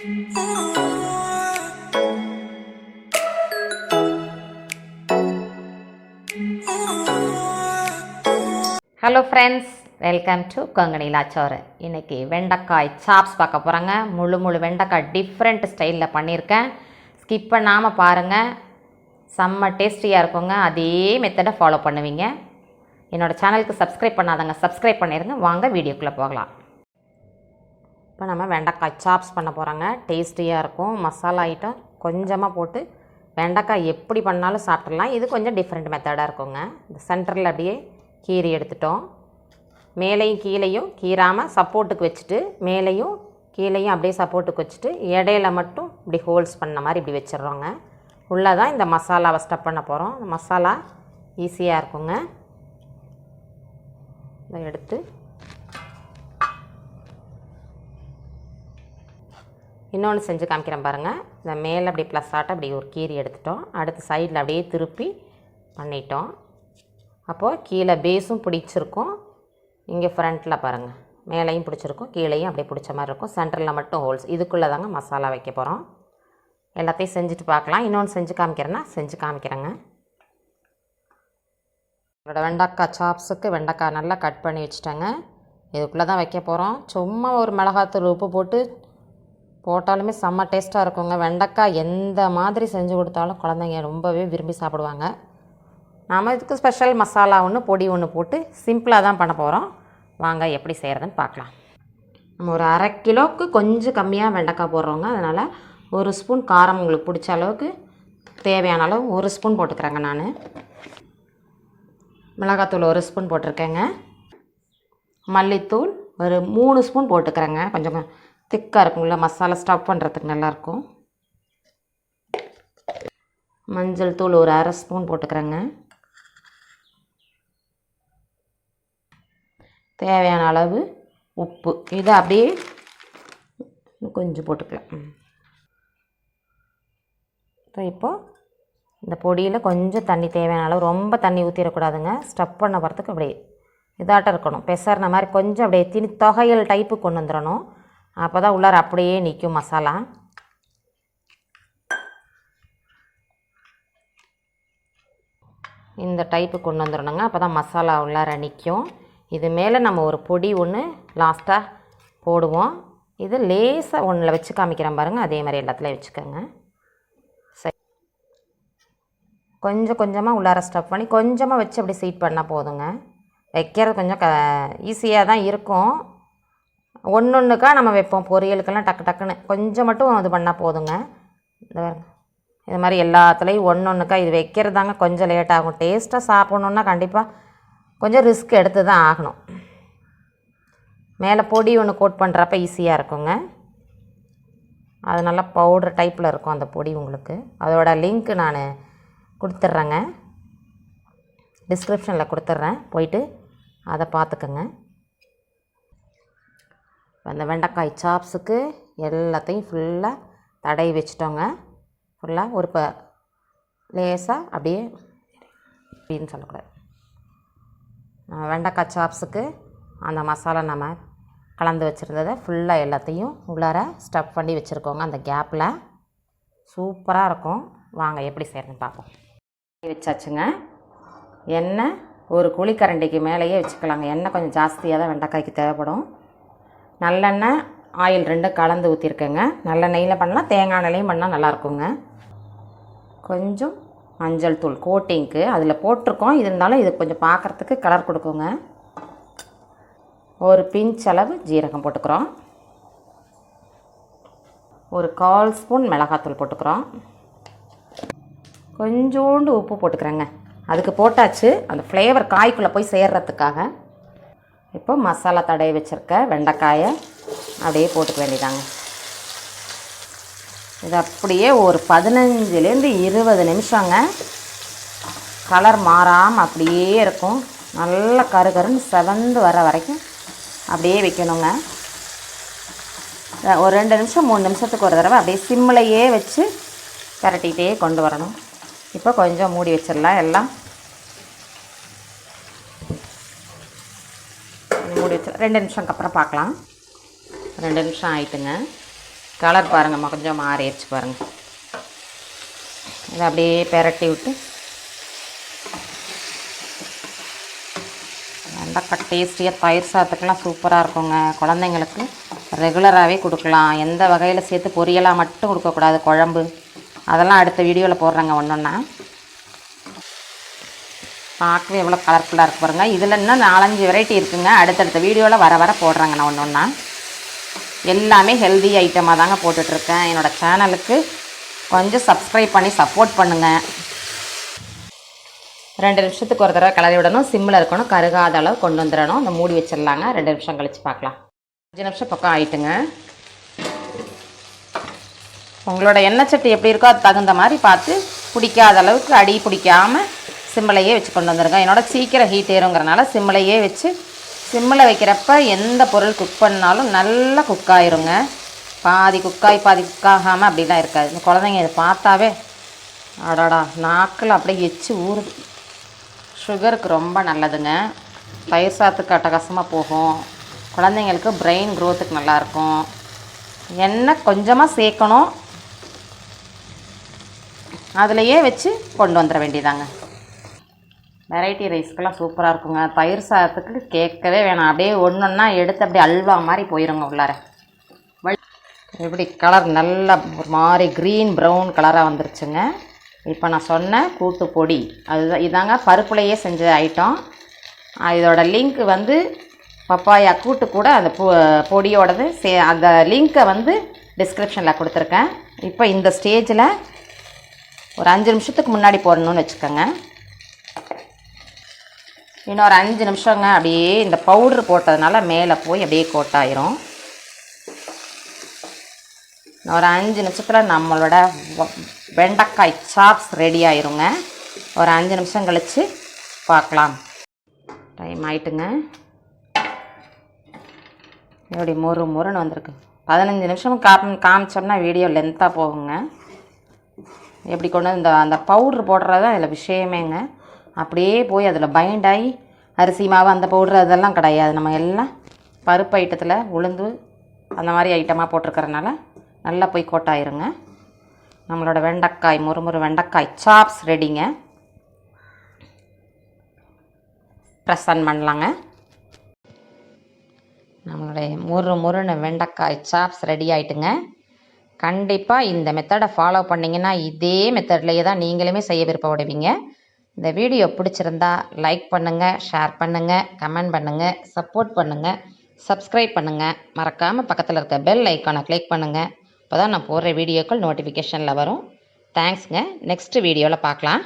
Hello friends, welcome to Kongu Nila Soru. இன்றைக்கி வெண்டைக்காய் chops பார்க்க போகிறாங்க. முழு வெண்டைக்காய் டிஃப்ரெண்ட் ஸ்டைலில் பண்ணியிருக்கேன். ஸ்கிப் பண்ணாமல் பாருங்கள், செம்ம டேஸ்டியாக இருக்குங்க. அதே மெத்தடை ஃபாலோ பண்ணுவீங்க. என்னோடய சேனலுக்கு சப்ஸ்கிரைப் பண்ணாதங்க, சப்ஸ்கிரைப் பண்ணிடுங்க. வாங்க வீடியோக்குள்ளே போகலாம். இப்போ நம்ம வெண்டைக்காய் சாப்ஸ் பண்ண போகிறாங்க. டேஸ்டியாக இருக்கும். மசாலா ஐட்டம் கொஞ்சமாக போட்டு வெண்டைக்காய் எப்படி பண்ணாலும் சாப்பிட்றலாம். இது கொஞ்சம் டிஃப்ரெண்ட் மெத்தடாக இருக்குங்க. இந்த சென்டரில் அப்படியே கீரி எடுத்துட்டோம். மேலேயும் கீழையும் கீராமல் சப்போர்ட்டுக்கு வச்சுட்டு, மேலேயும் கீழையும் அப்படியே சப்போர்ட்டுக்கு வச்சுட்டு, இடையில மட்டும் இப்படி ஹோல்ஸ் பண்ண மாதிரி இப்படி வச்சிடுறோங்க. உள்ளே தான் இந்த மசாலாவை ஸ்டப் பண்ண போகிறோம். மசாலா ஈஸியாக இருக்குங்க. இதை எடுத்து இன்னொன்று செஞ்சு காமிக்கிறேன் பாருங்கள். இந்த மேலே அப்படி ப்ளஸ் ஆட்ட அப்படி ஒரு கீரி எடுத்துட்டோம். அடுத்து சைடில் அப்படியே திருப்பி பண்ணிட்டோம். அப்போது கீழே பேஸும் பிடிச்சிருக்கும். இங்கே ஃப்ரண்ட்டில் பாருங்கள், மேலேயும் பிடிச்சிருக்கும், கீழேயும் அப்படியே பிடிச்ச மாதிரி இருக்கும். சென்டரில் மட்டும் ஹோல்ஸ். இதுக்குள்ளே தாங்க மசாலா வைக்க போகிறோம். எல்லாத்தையும் செஞ்சுட்டு பார்க்கலாம். இன்னொன்று செஞ்சு காமிக்கிறேன்னா செஞ்சு காமிக்கிறேங்க. என்னோட வெண்டைக்காய் சாப்ஸுக்கு வெண்டைக்காய் நல்லா கட் பண்ணி வச்சுட்டேங்க. இதுக்குள்ளே தான் வைக்க போகிறோம். சும்மா ஒரு மிளகாத்தூள் உப்பு போட்டாலுமே செம்ம டேஸ்ட்டாக இருக்குங்க. வெண்டைக்காய் எந்த மாதிரி செஞ்சு கொடுத்தாலும் குழந்தைங்க ரொம்பவே விரும்பி சாப்பிடுவாங்க. நாம் இதுக்கு ஸ்பெஷல் மசாலா ஒன்று, பொடி ஒன்று போட்டு சிம்பிளாக தான் பண்ண போகிறோம். வாங்க எப்படி செய்கிறதுன்னு பார்க்கலாம். நம்ம ஒரு 1/2 கிலோவுக்கு கொஞ்சம் கம்மியாக வெண்டைக்காய் போடுறோங்க. அதனால் 1 ஸ்பூன் காரம் உங்களுக்கு பிடிச்ச அளவுக்கு தேவையான அளவு 1 ஸ்பூன் போட்டுக்கிறேங்க. நான் மிளகாத்தூள் 1 ஸ்பூன் போட்டிருக்கேங்க. மல்லித்தூள் ஒரு 3 ஸ்பூன் போட்டுக்கிறேங்க. கொஞ்சம் திக்காக இருக்குங்களா, மசாலா ஸ்டஃப் பண்ணுறதுக்கு நல்லாயிருக்கும். மஞ்சள் தூள் ஒரு 1/2 ஸ்பூன் போட்டுக்கிறேங்க. தேவையான அளவு உப்பு. இதை அப்படியே கொஞ்சம் போட்டுக்கலாம். இப்போது இந்த பொடியில் கொஞ்சம் தண்ணி தேவையான அளவு, ரொம்ப தண்ணி ஊற்றிடக்கூடாதுங்க. ஸ்டஃப் பண்ண போகிறதுக்கு அப்படியே இதாட்டம் இருக்கணும். பெசர்ன மாதிரி கொஞ்சம் அப்படியே தொகையல் டைப்பு கொண்டு வந்துடணும். அப்போ தான் உள்ளார அப்படியே நிற்கும் மசாலா. இந்த டைப்பு கொண்டு வந்துடணுங்க. அப்போ தான் மசாலா உள்ளார நிற்கும். இது மேலே நம்ம ஒரு பொடி ஒன்று லாஸ்ட்டாக போடுவோம். இது லேசாக ஒன்றில் வச்சு காமிக்கிறேன் பாருங்கள். அதே மாதிரி எல்லாத்துலேயும் வச்சுக்கோங்க. சரி, கொஞ்சம் கொஞ்சமாக உள்ளார ஸ்டஃப் பண்ணி கொஞ்சமாக வச்சு அப்படி சீட் பண்ணால் போதுங்க. வைக்கிறது கொஞ்சம் ஈஸியாக தான் இருக்கும். ஒன்றுக்கா நம்ம வைப்போம். பொரியலுக்கெல்லாம் டக்குன்னு கொஞ்சம் மட்டும் இது பண்ணால் போதுங்க. இது மாதிரி எல்லாத்துலேயும் ஒன்றுக்கா இது வைக்கிறது தாங்க கொஞ்சம் லேட் ஆகும். டேஸ்ட்டாக சாப்பிட்ணுன்னா கண்டிப்பாக கொஞ்சம் ரிஸ்க் எடுத்து தான் ஆகணும். மேலே பொடி ஒன்று கோட் பண்ணுறப்ப ஈஸியாக இருக்குங்க. அது நல்லா பவுடர் டைப்பில் இருக்கும் அந்த பொடி. உங்களுக்கு அதோட லிங்க் நான் கொடுத்துட்றேங்க, டிஸ்கிரிப்ஷனில் கொடுத்துட்றேன். போயிட்டு அதை பார்த்துக்கோங்க. அந்த வெண்டைக்காய் சாப்ஸுக்கு எல்லாத்தையும் ஃபுல்லாக தடவி வச்சுட்டோங்க. ஃபுல்லாக ஒரு லேசாக அப்படியே அப்படின்னு சொல்லக்கூடாது. வெண்டைக்காய் சாப்ஸுக்கு அந்த மசாலா நம்ம கலந்து வச்சுருந்ததை ஃபுல்லாக எல்லாத்தையும் உள்ளார ஸ்டஃப் பண்ணி வச்சுருக்கோங்க. அந்த கேப்பில் சூப்பராக இருக்கும். வாங்க எப்படி செய்கிறதுன்னு பார்ப்போம். வச்சாச்சுங்க. எண்ணெய் ஒரு குழிக்கரண்டிக்கு மேலேயே வச்சுக்கலாங்க. எண்ணெய் கொஞ்சம் ஜாஸ்தியாக தான் வெண்டைக்காய்க்கு தேவைப்படும். நல்லெண்ணெய் ஆயில் 2 கலந்து ஊற்றிருக்கேங்க. நல்லெண்ணெயில் பண்ணலாம், தேங்காய் எண்ணெயிலையும் பண்ணால் நல்லாயிருக்குங்க. கொஞ்சம் மஞ்சள் தூள் கோட்டிங்க்கு அதில் போட்டிருக்கோம். இருந்தாலும் இது கொஞ்சம் பார்க்குறதுக்கு கலர் கொடுக்குங்க. ஒரு பிஞ்ச் அளவு ஜீரகம் போட்டுக்கிறோம். ஒரு 1/4 ஸ்பூன் மிளகாத்தூள் போட்டுக்கிறோம். கொஞ்சோண்டு உப்பு போட்டுக்கிறேங்க. அதுக்கு போட்டாச்சு, அந்த ஃப்ளேவர் காய்க்குள்ளே போய் சேர்றதுக்காக. இப்போ மசாலா தடவி வச்சுருக்க வெண்டைக்காயை அப்படியே போட்டுக்க வேண்டியதாங்க. இது அப்படியே ஒரு 15லேருந்து 20 நிமிஷங்க. கலர் மாறாமல் அப்படியே இருக்கும். நல்லா கருன்னு செவந்து வர வரைக்கும் அப்படியே வைக்கணுங்க. ஒரு 2 நிமிஷம் 3 நிமிஷத்துக்கு ஒரு தடவை அப்படியே சிம்மிலையே வச்சு பரட்டிகிட்டே கொண்டு வரணும். இப்போ கொஞ்சம் மூடி வச்சிடலாம். எல்லாம் மூடி வச்சு 2 நிமிஷம்க்கு அப்புறம் பார்க்கலாம். 2 நிமிஷம் ஆயிட்டுங்க. கலர் பாருங்கம்மா, கொஞ்சம் மாறிடுச்சு பாருங்கள். இதை அப்படியே பெரட்டி விட்டு வெண்டைக்காய் டேஸ்டியாக தயிர் சாதத்துக்கெலாம் சூப்பராக இருக்குங்க. குழந்தைங்களுக்கு ரெகுலராகவே கொடுக்கலாம். எந்த வகையில் சேர்த்து பொரியலாக மட்டும் கொடுக்கக்கூடாது, குழம்பு அதெல்லாம் அடுத்த வீடியோவில் போடுறேங்க ஒன்று ஒன்றா. பார்க்கவே எவ்வளோ கலர்ஃபுல்லாக இருக்கு பாருங்கள். இதில் இன்னும் 4-5 வெரைட்டி இருக்குங்க. அடுத்தடுத்த வீடியோவில் வர வர போடுறேங்க நான் ஒன்று ஒன்றா. எல்லாமே ஹெல்தி ஐட்டமாக தாங்க போட்டுட்ருக்கேன். என்னோடய சேனலுக்கு கொஞ்சம் சப்ஸ்கிரைப் பண்ணி சப்போர்ட் பண்ணுங்கள். 2 நிமிஷத்துக்கு ஒரு தடவை கிளறி விடணும். சிம்மில் இருக்கணும், கருகாத அளவு கொண்டு வந்துடணும். அந்த மூடி வச்சிடலாங்க. 2 நிமிஷம் கழித்து பார்க்கலாம். 5 நிமிஷம் பக்கம் ஆயிட்டுங்க. உங்களோட எண்ணெய் சட்டி எப்படி இருக்கோ அது தகுந்த மாதிரி பார்த்து பிடிக்காத அளவுக்கு அடி பிடிக்காமல் சிம்மிலையே வச்சு கொண்டு வந்துருங்க. என்னோட சீக்கிரம் ஹீட் ஏறுங்கிறனால சிம்மிலையே வச்சு, சிம்மில் வைக்கிறப்ப எந்த பொருள் குக் பண்ணாலும் நல்லா குக் ஆயிருங்க. பாதி குக்காய் பாதி குக்காகாமல் அப்படிலாம் இருக்காது. இந்த குழந்தைங்க இதை பார்த்தாவே அடாடா நாக்கில் அப்படியே எச்சு ஊறுது. சுகருக்கு ரொம்ப நல்லதுங்க. தயிர் சாதத்துக்கு அட்டகாசமாக போகும். குழந்தைங்களுக்கு பிரெயின் க்ரோத்துக்கு நல்லாயிருக்கும். எண்ணெய் கொஞ்சமாக சேர்க்கணும், அதிலையே வச்சு கொண்டு வந்துட வேண்டியதாங்க. வெரைட்டி ரைஸ்க்கெல்லாம் சூப்பராக இருக்குங்க. தயிர் சாதத்துக்கு கேட்கவே வேணாம். அப்படியே ஒன்று ஒன்றா எடுத்து அப்படியே அல்வா மாதிரி போயிருங்க உள்ளார. எப்படி கலர் நல்லா ஒரு மாதிரி க்ரீன் ப்ரௌன் கலராக வந்துருச்சுங்க. இப்போ நான் சொன்ன கூட்டு பொடி அதுதான், இதாங்க பருப்புலையே செஞ்ச ஐட்டம். இதோட லிங்க் வந்து பப்பாயா கூட்டு கூட அந்த பொடியோடது அந்த லிங்க்கை வந்து டிஸ்கிரிப்ஷனில் கொடுத்துருக்கேன். இப்போ இந்த ஸ்டேஜில் ஒரு 5 நிமிஷத்துக்கு முன்னாடி போடணும்னு வச்சுக்கோங்க. இன்னொரு 5 நிமிஷங்க அப்படியே இந்த பவுட்ரு போட்டதுனால மேலே போய் அப்படியே கோட்டாயிரும். ஒரு 5 நிமிஷத்தில் நம்மளோட வெண்டைக்காய் சாப்ஸ் ரெடி ஆயிருங்க. ஒரு 5 நிமிஷம் கழித்து பார்க்கலாம். டைம் ஆயிட்டுங்க. எப்படி முறுன்னு வந்திருக்கு. 15 நிமிஷம் காமிச்சோம்னா வீடியோ லென்த்தாக போகுங்க. எப்படி கொண்டு வந்து அந்த பவுட்ரு போடுறது தான் இதில் விஷயமேங்க. அப்படியே போய் அதில் பைண்ட் ஆகி அரிசி மாவு அந்த பவுட்ரு அதெல்லாம் கிடையாது. நம்ம எல்லாம் பருப்பு ஐட்டத்தில் உளுந்து அந்த மாதிரி ஐட்டமாக போட்டிருக்கறனால நல்லா போய் கோட்டாயிருங்க. நம்மளோட வெண்டைக்காய் முறுமுறு வெண்டைக்காய் சாப்ஸ் ரெடிங்க. ப்ரெஸ் ஆன் பண்ணலாங்க. நம்மளுடைய முறுன்னு வெண்டைக்காய் சாப்ஸ் ரெடி ஆகிட்டுங்க. கண்டிப்பாக இந்த மெத்தடை ஃபாலோ பண்ணிங்கன்னா இதே மெத்தட்லேயே தான் நீங்களுமே செய்ய விருப்பப்படுவீங்க. இந்த வீடியோ பிடிச்சிருந்தா லைக் பண்ணுங்கள், ஷேர் பண்ணுங்கள், கமெண்ட் பண்ணுங்கள், சப்போர்ட் பண்ணுங்கள், சப்ஸ்கிரைப் பண்ணுங்கள். மறக்காமல் பக்கத்தில் இருக்க பெல் ஐக்கானை கிளிக் பண்ணுங்கள். அப்போ தான் நான் போடுற வீடியோக்கள் நோட்டிஃபிகேஷனில் வரும். தேங்க்ஸுங்க. நெக்ஸ்ட் வீடியோவில் பார்க்கலாம்.